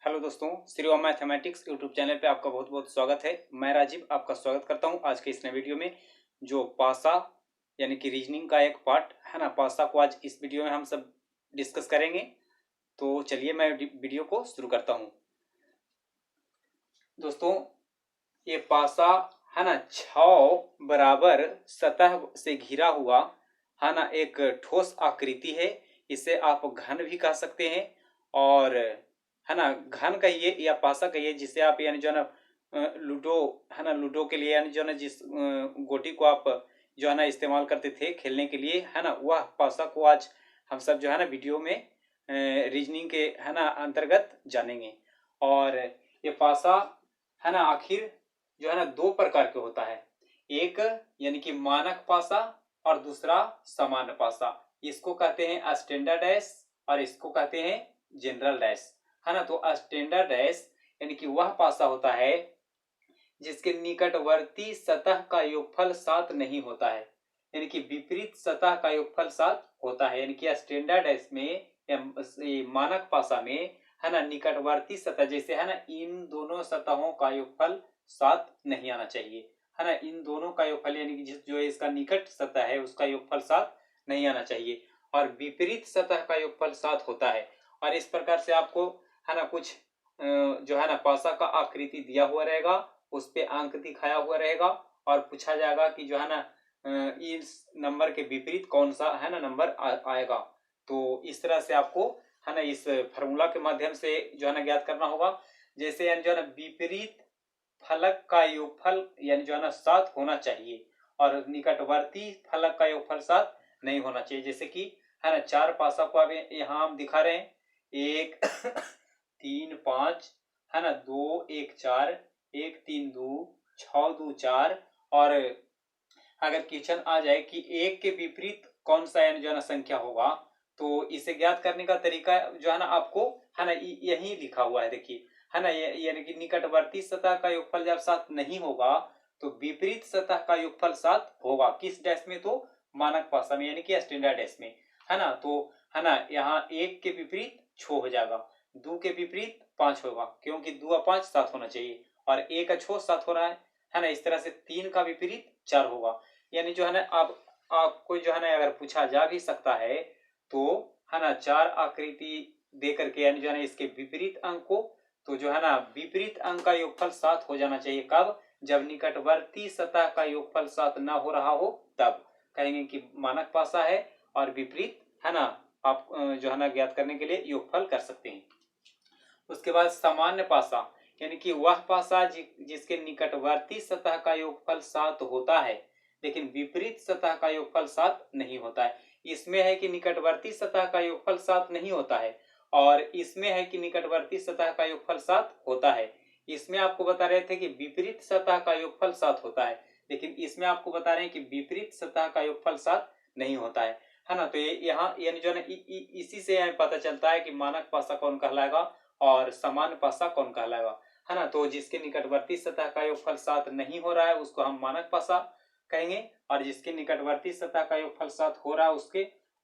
Hello दोस्तों, Shri Om mathematics YouTube channel पे आपका बहुत बहुत स्वागत है। मैं राजीव आपका स्वागत करता हूं आज के इस नए वीडियो में। जो पासा यानी कि रीजनिंग का एक पार्ट है ना, पासा को आज इस वीडियो में हम सब डिस्कस करेंगे। तो चलिए मैं वीडियो को शुरू करता हूं। दोस्तों, ये पासा है ना 6 बराबर सतह से घिरा हुआ है ना एक ठोस आकृति है। इसे आप घन भी कह सकते हैं और है ना घन कहिए या पासा कहिए, जिसे आप यानी जो है ना लूडो है ना, लूडो के लिए यानी जो है ना जिस गोटी को आप जो है ना इस्तेमाल करते थे खेलने के लिए है ना, वह पासा को आज हम सब जो है ना वीडियो में रीजनिंग के है ना अंतर्गत जानेंगे। और ये पासा है ना आखिर जो है ना दो प्रकार के होता है। एक यानी कि मानक पासा और दूसरा सामान्य पासा। इसको कहते हैं स्टैंडर्ड डैश और इसको कहते हैं जनरल डैश, है ना। तो स्टैंडर्ड डैश यानी कि वह पासा होता है जिसके निकटवर्ती सतह का योगफल 7 नहीं होता है, यानी कि विपरीत सतह का योगफल 7 होता है। यानी कि स्टैंडर्ड डैश में या मानक पासा में है ना निकटवर्ती सतह, जैसे है ना इन दोनों सतहों का योगफल 7 नहीं आना चाहिए, है ना। इन दोनों का योगफल यानी कि जो इसका निकट सतह है उसका योगफल 7 नहीं आना चाहिए और विपरीत सतह का योगफल 7 होता है। और इस प्रकार से आपको है ना कुछ जो है ना पासा का आकृति दिया हुआ रहेगा, उस पे अंक दिखाया हुआ रहेगा और पूछा जाएगा कि जो है ना इस नंबर के विपरीत कौन सा है ना नंबर आएगा। तो इस तरह से आपको है ना इस फार्मूला के माध्यम से जो है ना ज्ञात करना होगा। जैसे यानी जो है ना विपरीत फलक का योगफल यानी जो है ना 7 होना चाहिए और निकटवर्ती फलक का योगफल 7 नहीं होना चाहिए। जैसे कि है ना चार पासा को अब यहाँ हम दिखा रहे हैं, 1 3 5 है ना, 2 1 4 1 3 2 6 2 4। और अगर क्वेश्चन आ जाए कि एक के विपरीत कौन सा यानी जो है ना संख्या होगा, तो इसे ज्ञात करने का तरीका जो है ना आपको है ना यही लिखा हुआ है, देखिए है ना। यानी कि निकटवर्ती सतह का योगफल जब 7 नहीं होगा तो विपरीत सतह का योगफल 7 होगा। किस डैश में? तो मानक पासा में यानी कि स्टैंडर्ड डैश में, है ना। तो है ना यहाँ 1 के विपरीत 6 हो जाएगा, 2 के विपरीत 5 होगा, क्योंकि 2 और 5 7 होना चाहिए और 1 का 6 7 हो रहा है ना। इस तरह से 3 का विपरीत 4 होगा। यानी जो है ना आप आपको जो है ना अगर पूछा जा भी सकता है तो है ना 4 आकृति दे करके यानी जो है ना इसके विपरीत अंक को, तो जो है ना विपरीत अंक का योगफल 7 हो जाना चाहिए। कब? जब निकटवर्ती सतह का योगफल 7 ना हो रहा हो, तब कहेंगे कि मानक पासा है और विपरीत है ना आप जो है ना ज्ञात करने के लिए योगफल कर सकते हैं। उसके बाद सामान्य पासा यानी कि वह पासा जिसके निकटवर्ती सतह का योगफल 7 होता है लेकिन विपरीत सतह का योगफल 7 नहीं होता है। इसमें है कि निकटवर्ती सतह का योगफल 7 नहीं होता है और इसमें है कि निकटवर्ती सतह का योगफल 7 होता है। इसमें आपको बता रहे थे कि विपरीत सतह का योगफल 7 होता है, लेकिन इसमें आपको बता रहे हैं कि विपरीत सतह का योगफल 7 नहीं होता है ना। तो ये यहाँ यानी जो है ना इसी से पता चलता है कि मानक पासा कौन कहलाएगा और समान पासा कौन कहलाएगा, है ना। तो जिसके निकटवर्ती सतह का योगफल 7 नहीं हो रहा है उसको हम मानक पासा कहेंगे और जिसके निकटवर्ती सतह का योगफल 7 हो रहा है उसके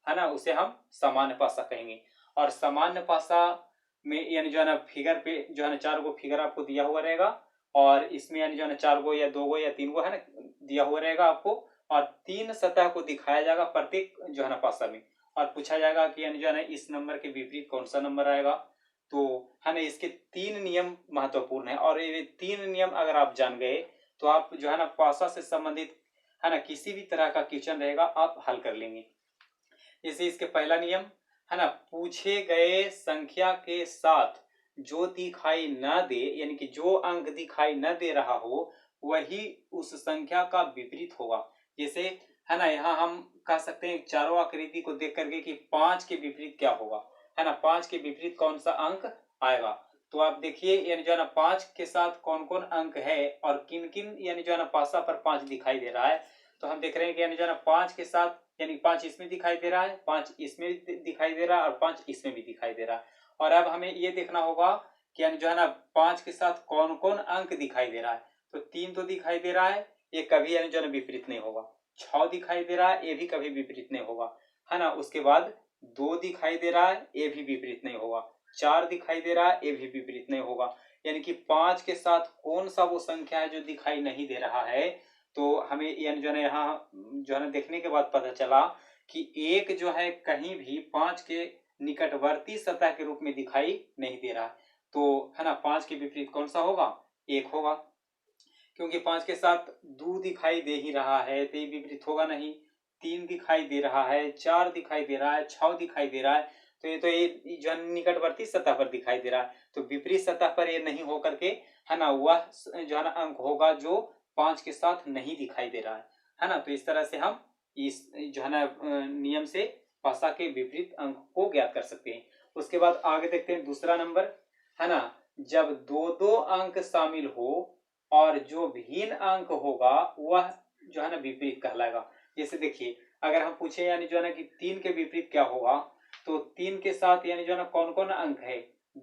है ना उसे हम सामान्य पासा कहेंगे। और सामान्य पासा में यानी जो है ना फिगर पे जो है ना 4 गो फिगर आपको दिया हुआ रहेगा और इसमें यानी जो है ना 4 गो या 2 गो या 3 गो है ना दिया हुआ रहेगा आपको और 3 सतह को दिखाया जाएगा प्रत्येक जो है ना पासा में और पूछा जाएगा कि यानी जो है ना इस नंबर के विपरीत कौन सा नंबर आएगा। तो है ना इसके 3 नियम महत्वपूर्ण है और ये 3 नियम अगर आप जान गए तो आप जो है ना पासा से संबंधित है ना किसी भी तरह का क्वेश्चन रहेगा आप हल कर लेंगे। जैसे इसके पहला नियम है ना, पूछे गए संख्या के साथ जो दिखाई न दे यानी कि जो अंक दिखाई न दे रहा हो वही उस संख्या का विपरीत होगा। जैसे है ना यहाँ हम कह सकते हैं चारों आकृति को देख करके कि 5 के विपरीत क्या होगा, है ना। 5 के विपरीत कौन सा अंक आएगा, तो आप देखिए यानी जो है ना 5 के साथ कौन कौन अंक है और किन किन यानी जो है ना पासा पर 5 दिखाई दे रहा है। तो हम देख रहे हैं कि यानी जो है ना 5 के साथ यानी 5 इसमें दिखाई दे रहा है, 5 इसमें दिखाई दे रहा है और 5 इसमें भी दिखाई दे रहा है। और अब हमें ये देखना होगा कि यानी जो है ना 5 के साथ कौन कौन अंक दिखाई दे रहा है। तो 3 तो दिखाई दे रहा है, ये कभी यानी जो है ना विपरीत नहीं होगा। 6 दिखाई दे रहा है, ये भी कभी विपरीत नहीं होगा, है ना। उसके बाद 2 दिखाई दे रहा है, ये भी विपरीत नहीं होगा। 4 दिखाई दे रहा है, ये भी विपरीत नहीं होगा। यानी कि 5 के साथ कौन सा वो संख्या है जो दिखाई नहीं दे रहा है। तो हमें यानी जो है यहाँ जो है देखने के बाद पता चला कि 1 जो है कहीं भी 5 के निकटवर्ती सतह के रूप में दिखाई नहीं दे रहा है। तो है ना, 5 के विपरीत कौन सा होगा, 1 होगा। क्योंकि 5 के साथ 2 दिखाई दे ही रहा है तो ये विपरीत होगा नहीं। 3 दिखाई दे रहा है, 4 दिखाई दे रहा है, 6 दिखाई दे रहा है, तो ये जो है निकटवर्ती सतह पर दिखाई दे रहा है। तो विपरीत सतह पर ये नहीं हो करके है ना वह जो है ना अंक होगा जो 5 के साथ नहीं दिखाई दे रहा है ना। तो इस तरह से हम इस जो है ना नियम से पासा के विपरीत अंक को ज्ञात कर सकते हैं। उसके बाद आगे देखते हैं दूसरा नंबर, है ना। जब दो दो अंक शामिल हो और जो भिन्न अंक होगा वह जो है ना विपरीत कहलाएगा। जैसे देखिए, अगर हम पूछे यानी जो है ना कि 3 के विपरीत क्या होगा, तो 3 के साथ यानी जो है ना कौन कौन अंक है,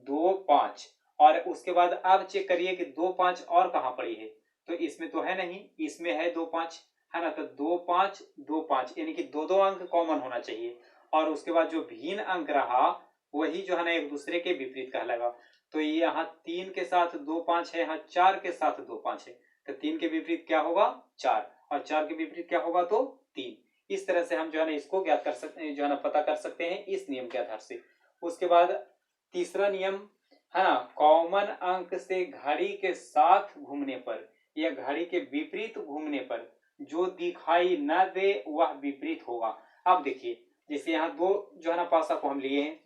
2, 5। और उसके बाद अब चेक करिए कि 2, 5 और कहाँ पड़ी है, तो इसमें तो है नहीं, इसमें है 2, 5, है ना। तो 2, 5, 2, 5 यानी कि दो दो अंक कॉमन होना चाहिए। और उसके बाद जो भिन्न अंक रहा वही जो है ना एक दूसरे के विपरीत कहलाएगा। तो ये यहाँ 3 के साथ 2, 5 है, यहाँ 4 के साथ 2, 5 है। तो 3 के विपरीत क्या होगा, 4, और 4 के विपरीत क्या होगा, तो 3। इस तरह से हम जो है ना इसको ज्ञात कर सकते हैं, जो है ना पता कर सकते हैं इस नियम के आधार से। उसके बाद तीसरा नियम, है ना, कॉमन अंक से घड़ी के साथ घूमने पर या घड़ी के विपरीत घूमने पर जो दिखाई न दे वह विपरीत होगा। अब देखिए, जैसे यहाँ 2 जो है ना पासा को हम लिए हैं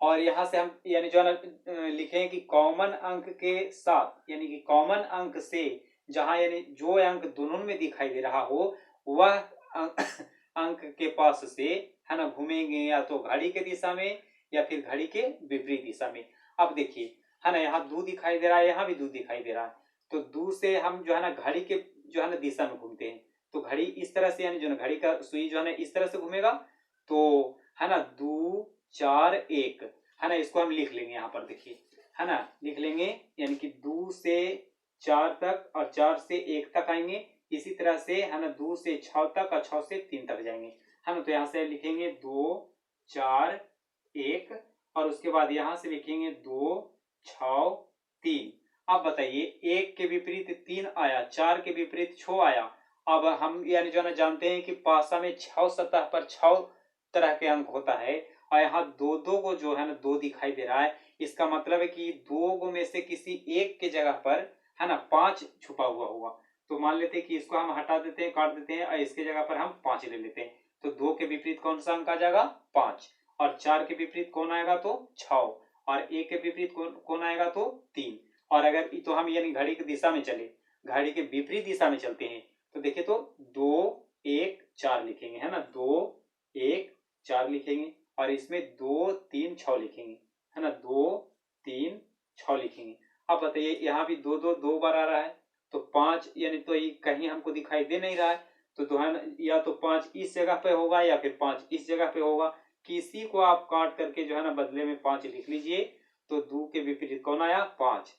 और यहाँ से हम यानी जो है ना लिखें कि कॉमन अंक के साथ, यानी कि कॉमन अंक से जहां यानी जो अंक दोनों में दिखाई दे रहा हो वह अंक के पास से है ना घूमेंगे या तो घड़ी के दिशा में या फिर घड़ी के विपरीत दिशा में। अब देखिए, है ना, यहाँ 2 दिखाई दे रहा है, यहाँ भी 2 दिखाई दे रहा है। तो 2 से हम जो है ना घड़ी के जो है ना दिशा में घूमते हैं। तो घड़ी इस तरह से यानी जो है घड़ी का सुई जो है ना इस तरह से घूमेगा। तो है ना 2, 4, 1, है ना, इसको हम लिख लेंगे यहाँ पर देखिए, है ना, लिख लेंगे यानी कि 2 से 4 तक और 4 से 1 तक आएंगे। इसी तरह से है ना 2 से 6 तक और 6 से 3 तक जाएंगे, है ना। तो यहाँ से लिखेंगे 2, 4, 1 और उसके बाद यहाँ से लिखेंगे 2, 6, 3। अब बताइए, 1 के विपरीत 3 आया, 4 के विपरीत 6 आया। अब हम यानी जो है ना जानते हैं कि पासा में 6 सतह पर 6 तरह के अंक होता है और यहाँ 2 को जो है ना 2 दिखाई दे रहा है। इसका मतलब है कि 2 में से किसी एक के जगह पर है ना 5 छुपा हुआ होगा। तो मान लेते हैं कि इसको हम हटा देते हैं, काट देते हैं और इसके जगह पर हम 5 ले लेते हैं। तो 2 के विपरीत कौन सा अंक आ जाएगा, 5। और 4 के विपरीत कौन आएगा, तो 6। और 1 के विपरीत कौन आएगा, तो 3। और अगर तो हम यानी घड़ी की दिशा में चले, घड़ी के विपरीत दिशा में चलते हैं तो देखिए, तो 2, 1, 4 लिखेंगे, है ना, 2, 1, 4 लिखेंगे और इसमें 2, 3, 6 लिखेंगे, है ना, 2, 3, 6 लिखेंगे। अब बताइए, यहाँ भी 2, 2, 2 बार आ रहा है तो 5 यानी तो ये कहीं हमको दिखाई दे नहीं रहा है। तो है ना, या तो 5 इस जगह पे होगा या फिर 5 इस जगह पे होगा। किसी को आप काट करके जो है ना बदले में 5 लिख लीजिए। तो 2 के विपरीत कौन आया, 5।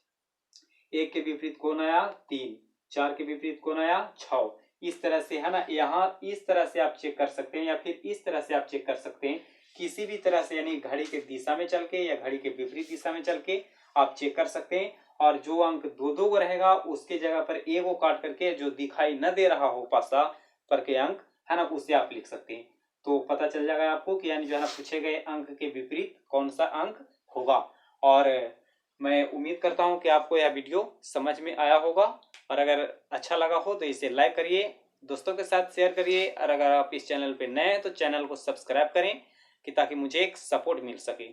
1 के विपरीत कौन आया, 3। 4 के विपरीत कौन आया, 6। इस तरह से है ना, यहाँ इस तरह से आप चेक कर सकते हैं या फिर इस तरह से आप चेक कर सकते हैं। किसी भी तरह से यानी घड़ी के दिशा में चल के या घड़ी के विपरीत दिशा में चल के आप चेक कर सकते हैं। और जो अंक 2 को रहेगा उसके जगह पर 1 को काट करके जो दिखाई न दे रहा हो पासा पर के अंक, है ना, उसे आप लिख सकते हैं। तो पता चल जाएगा आपको कि यानी जो है ना पूछे गए अंक के विपरीत कौन सा अंक होगा। और मैं उम्मीद करता हूं कि आपको यह वीडियो समझ में आया होगा। और अगर अच्छा लगा हो तो इसे लाइक करिए, दोस्तों के साथ शेयर करिए और अगर आप इस चैनल पे नए हैं तो चैनल को सब्सक्राइब करें कि ताकि मुझे एक सपोर्ट मिल सके।